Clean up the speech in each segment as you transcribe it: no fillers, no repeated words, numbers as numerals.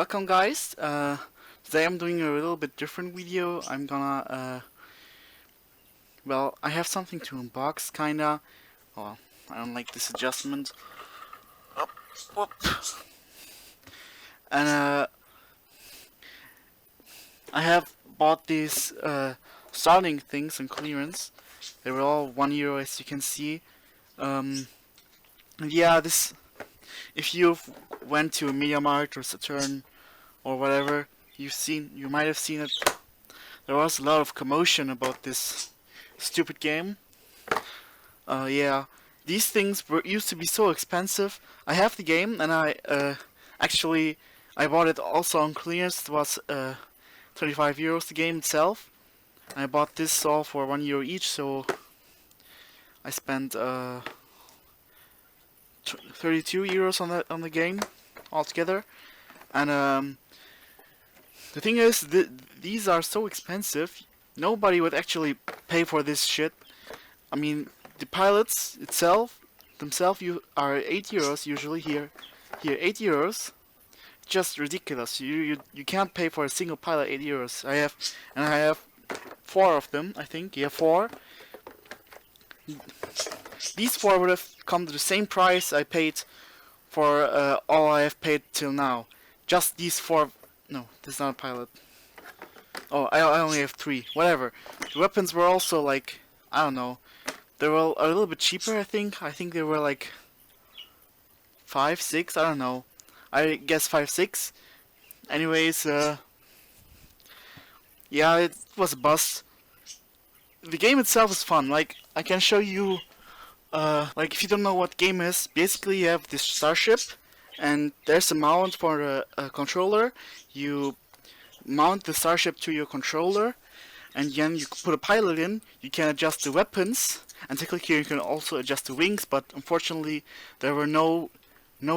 Welcome guys. Today I'm doing a little bit different video. I'm gonna well, I have something to unbox kinda. Well, I don't like this adjustment. Up, whoop. And I have bought these Starlink things on clearance. They were all €1 as you can see. Yeah, this if you've went to a MediaMarkt or Saturn or whatever, you might have seen it. There was a lot of commotion about this stupid game. Yeah, these things used to be so expensive. I have the game, and actually I bought it also on clearance. It was €25 the game itself. I bought this all for €1 each, so I spent €32 on the game altogether. And the thing is, these are so expensive. Nobody would actually pay for this shit. I mean, the pilots themselves, you are €8 usually here. Here, €8. Just ridiculous. You can't pay for a single pilot €8. I have 4 of them. I think, yeah, 4. These 4 would have come to the same price I paid for all I have paid till now. Just these 4. No, this is not a pilot. Oh, I only have 3. Whatever. The weapons were also like, I don't know. They were a little bit cheaper, I think. I think they were like 5, 6. I don't know. I guess 5, 6. Anyways, yeah, it was a bust. The game itself is fun. Like, I can show you. Like, if you don't know what game is, basically you have this starship, and there's a mount for a controller. You mount the starship to your controller, and then you put a pilot in. You can adjust the weapons, and technically you can also adjust the wings, but unfortunately there were no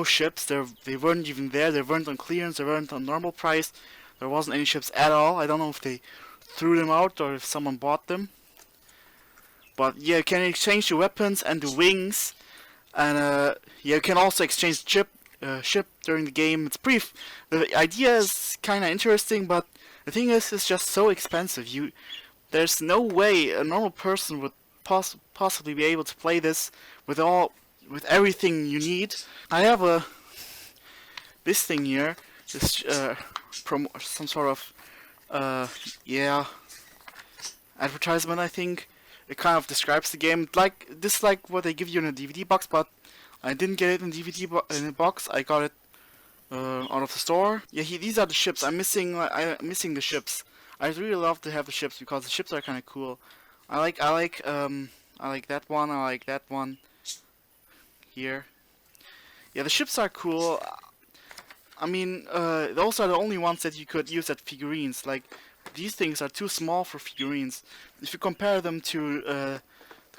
ships. They weren't even there. They weren't on clearance. They weren't on normal price. There wasn't any ships at all. I don't know if they threw them out or if someone bought them. But yeah, you can exchange the weapons and the wings, and yeah, you can also exchange ship during the game. The idea is kind of interesting, but the thing is, it's just so expensive. There's no way a normal person would possibly be able to play this with everything you need. I have this thing here, this some sort of yeah, advertisement, I think. It kind of describes the game like what they give you in a DVD box, but I didn't get it in in a box. I got it out of the store. Yeah, these are the ships. I'm missing the ships. I'd really love to have the ships because the ships are kind of cool. I like that one. I like that one here. Yeah, the ships are cool. I mean, those are the only ones that you could use as figurines. Like, these things are too small for figurines. If you compare them to the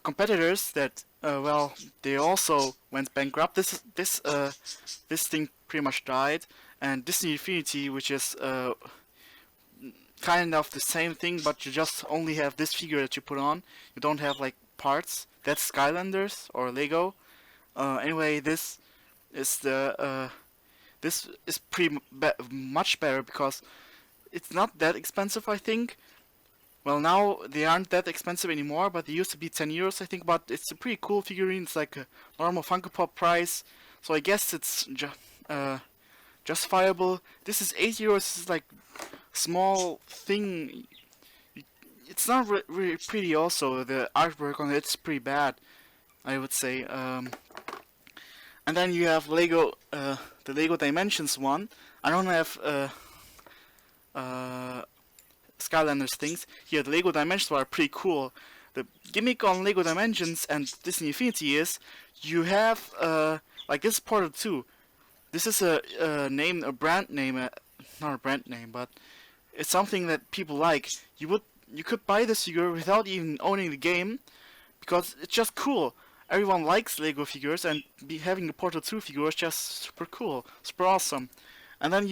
competitors that, well, they also went bankrupt. This thing pretty much died, and Disney Infinity, which is kind of the same thing, but you just only have this figure that you put on. You don't have like parts. That's Skylanders or Lego. Anyway, this is much better because it's not that expensive, I think. Well, now they aren't that expensive anymore, but they used to be €10, I think. But it's a pretty cool figurine. It's like a normal Funko Pop price, so I guess it's justifiable. This is €8. This is like small thing. It's not really pretty. Also, the artwork on it's pretty bad, I would say. And then you have Lego, the Lego Dimensions one. I don't have Skylanders things. Here, the Lego Dimensions are pretty cool. The gimmick on Lego Dimensions and Disney Infinity is you have like this Portal 2. This is a brand name, not a brand name, but it's something that people like. You could buy this figure without even owning the game because it's just cool. Everyone likes Lego figures, and having a Portal 2 figure is just super cool, super awesome. And then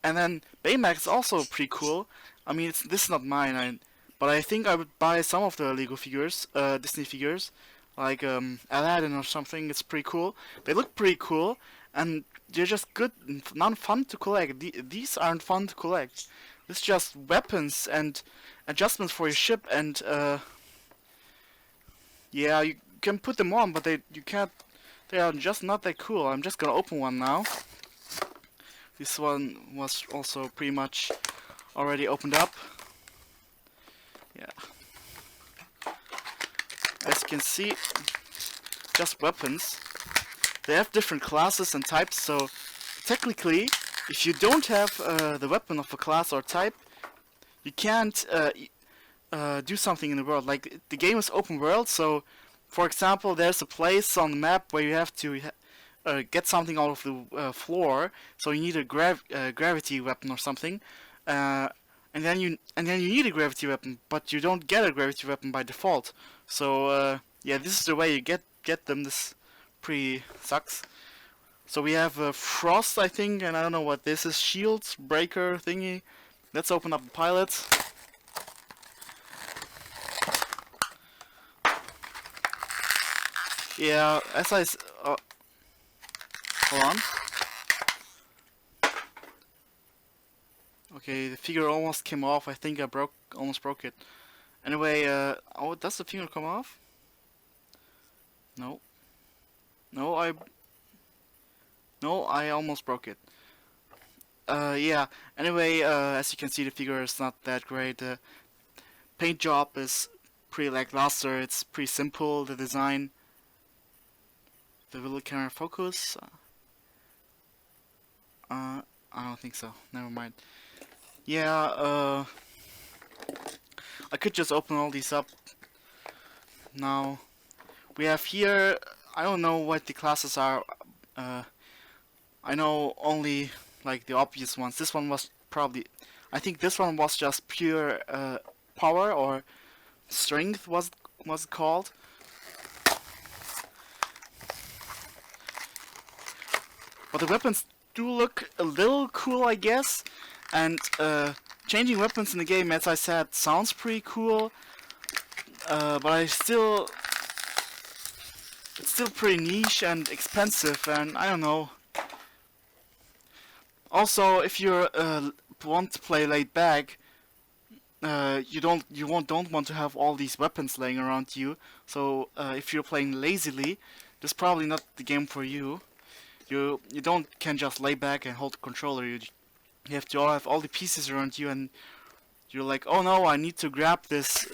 then Baymax is also pretty cool. I mean, this is not mine, but I think I would buy some of the Lego figures, Disney figures, like Aladdin or something. It's pretty cool. They look pretty cool, and they're just good, not fun to collect. These aren't fun to collect. It's just weapons and adjustments for your ship, and yeah, you can put them on, but you can't. They are just not that cool. I'm just gonna open one now. This one was also pretty much already opened up. Yeah. As you can see, just weapons. They have different classes and types, so technically, if you don't have the weapon of a class or type, you can't do something in the world. Like, the game is open world, so for example, there's a place on the map where you have to get something out of the floor, so you need a gravity weapon or something, and then you need a gravity weapon, but you don't get a gravity weapon by default. So yeah, this is the way you get them. This pretty sucks. So we have Frost, I think, and I don't know what this is. Shields, breaker thingy. Let's open up the pilot. Yeah, hold on. Okay, the figure almost came off. I think I almost broke it. Anyway, oh, does the figure come off? No. No, I almost broke it. Yeah. Anyway, as you can see, the figure is not that great. The paint job is pretty lackluster. It's pretty simple. The design. The little camera focus. I don't think so. Never mind. Yeah. I could just open all these up. Now, we have here. I don't know what the classes are. I know only like the obvious ones. This one was probably, I think this one was just pure power or strength was it called. But the weapons do look a little cool, I guess, and changing weapons in the game, as I said, sounds pretty cool. But it's still pretty niche and expensive, and I don't know. Also, if you want to play laid back, you don't want to have all these weapons laying around you. So if you're playing lazily, this is probably not the game for you. You can just lay back and hold the controller. You have to have all the pieces around you, and you're like, oh no, I need to grab this,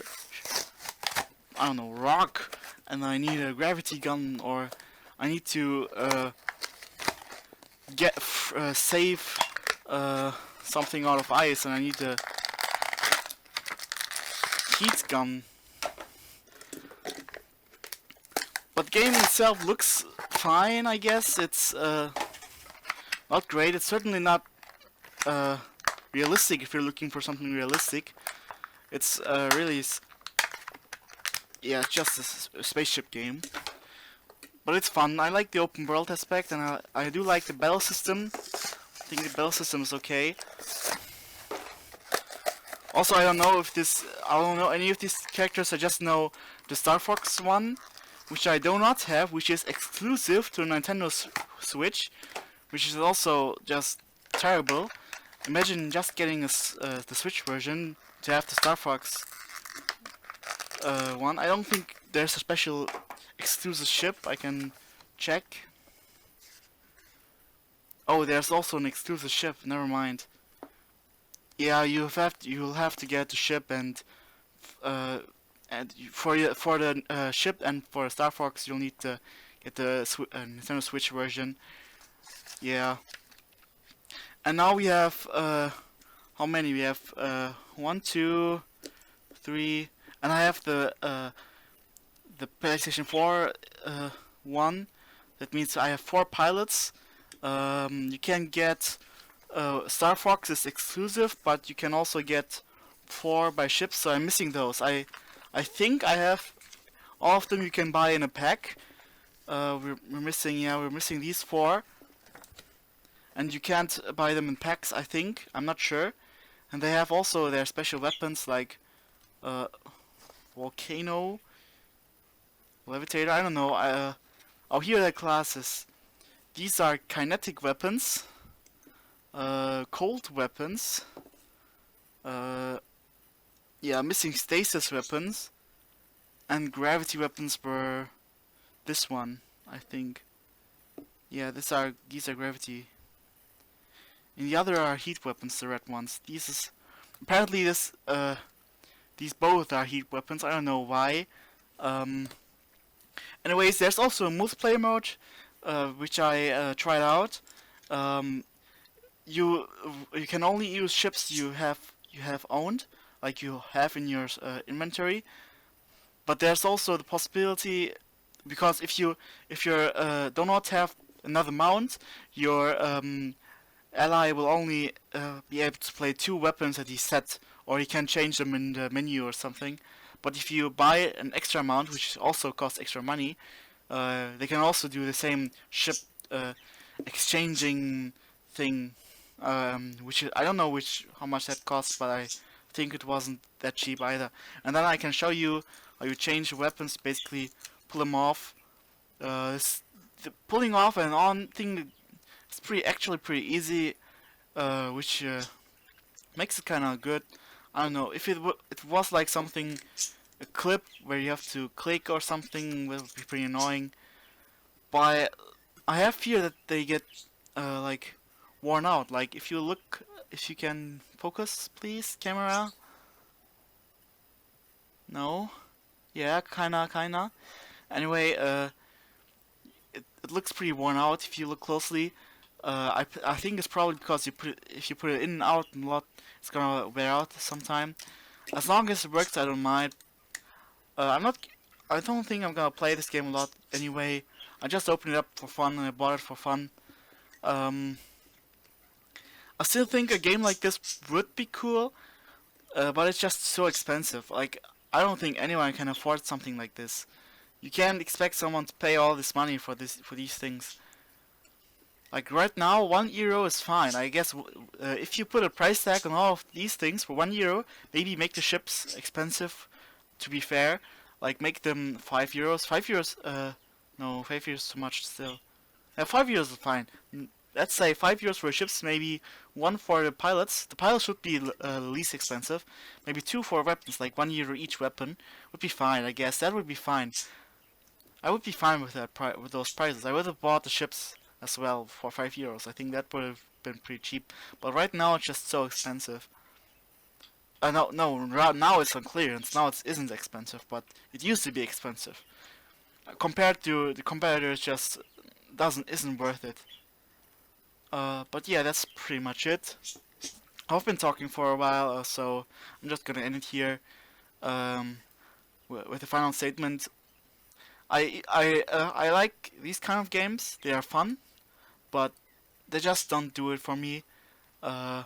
I don't know, rock, and I need a gravity gun, or I need to save something out of ice, and I need a heat gun. But the game itself looks fine, I guess. It's not great. It's certainly not realistic if you're looking for something realistic. It's really, yeah, it's just a spaceship game. But it's fun. I like the open world aspect, and I do like the battle system. I think the battle system is okay. Also, I don't know any of these characters. I just know the Star Fox one, which I do not have, which is exclusive to Nintendo Switch, which is also just terrible. Imagine just getting the Switch version to have the Star Fox one. I don't think there's a special exclusive ship. I can check. Oh, there's also an exclusive ship. Never mind. Yeah, you'll have to get the ship, and for the ship and for Star Fox, you'll need to get the Nintendo Switch version. Yeah. And now we have how many? We have 1, 2, 3, and I have the PlayStation 4 one. That means I have 4 pilots. You can get Star Fox is exclusive, but you can also get 4 by ships. So I'm missing those. I think I have all of them. You can buy in a pack. We're missing these 4. And you can't buy them in packs, I think. I'm not sure. And they have also their special weapons like Volcano, Levitator, I don't know. Oh, here are the classes. these are kinetic weapons, cold weapons, uh, yeah, missing stasis weapons, and gravity weapons were this one, I think. Yeah, these are gravity. And the other are heat weapons, the red ones. Apparently these both are heat weapons. I don't know why. Um, Anyways, there's also a multiplayer mode, which I tried out. Um, you you can only use ships you have owned, like you have in your inventory. But there's also the possibility, because if you do not have another mount, your ally will only be able to play two weapons that he set, or he can change them in the menu or something. But if you buy an extra mount, which also costs extra money, they can also do the same ship uh, exchanging thing, I don't know how much that costs, but I think it wasn't that cheap either. And then I can show you how you change weapons, basically pull them off. The pulling off and on thing is actually pretty easy, which makes it kind of good. I don't know if it was like something, a clip where you have to click or something, will be pretty annoying. But I have fear that they get like worn out. Like if you can focus, please, camera. No, yeah, kinda. Anyway, it looks pretty worn out if you look closely. I think it's probably because if you put it in and out a lot, it's gonna wear out sometime. As long as it works, I don't mind. I'm not. I don't think I'm gonna play this game a lot anyway. I just opened it up for fun and I bought it for fun. Um, I still think a game like this would be cool, but it's just so expensive. Like, I don't think anyone can afford something like this. You can't expect someone to pay all this money for these things. Like right now, €1 is fine. I guess if you put a price tag on all of these things for €1, maybe make the ships expensive. To be fair, like make them €5. €5, no, €5 is too much still. €5 is fine. Let's say €5 for ships, maybe one for the pilots. The pilots should be least expensive. Maybe two for weapons, like €1 each weapon would be fine. I guess that would be fine. I would be fine with with those prices. I would have bought the ships as well for €5. I think that would have been pretty cheap. But right now it's just so expensive. Now it's on clearance. Now it isn't expensive, but it used to be expensive. Compared to the competitors, just isn't worth it. But yeah, that's pretty much it. I've been talking for a while, so I'm just gonna end it here um, with the final statement. I like these kind of games. They are fun, but they just don't do it for me. Uh,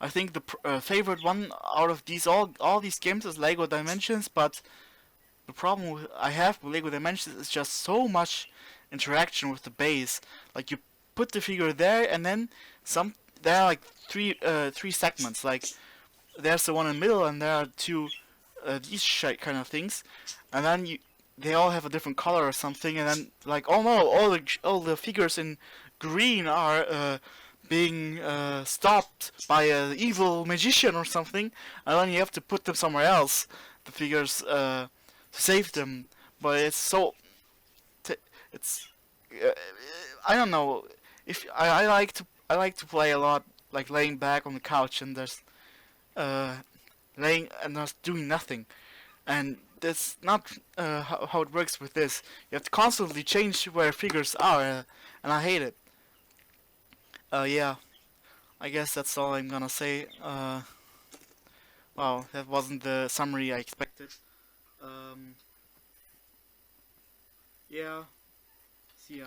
I think the favorite one out of all these games is Lego Dimensions, but the problem I have with Lego Dimensions is just so much interaction with the base. Like you put the figure there, and then there are like three segments. Like there's the one in the middle, and there are two these kind of things, and then they all have a different color or something, and then like oh no, all the figures in green are being stopped by an evil magician or something, and then you have to put them somewhere else. The figures to save them, but it's so it's uh, I don't know if I like to play a lot, like laying back on the couch and there's uh, laying and just doing nothing, and that's not how it works with this. You have to constantly change where figures are, and I hate it. Yeah, I guess that's all I'm gonna say. Wow, that wasn't the summary I expected. Um, yeah, see ya.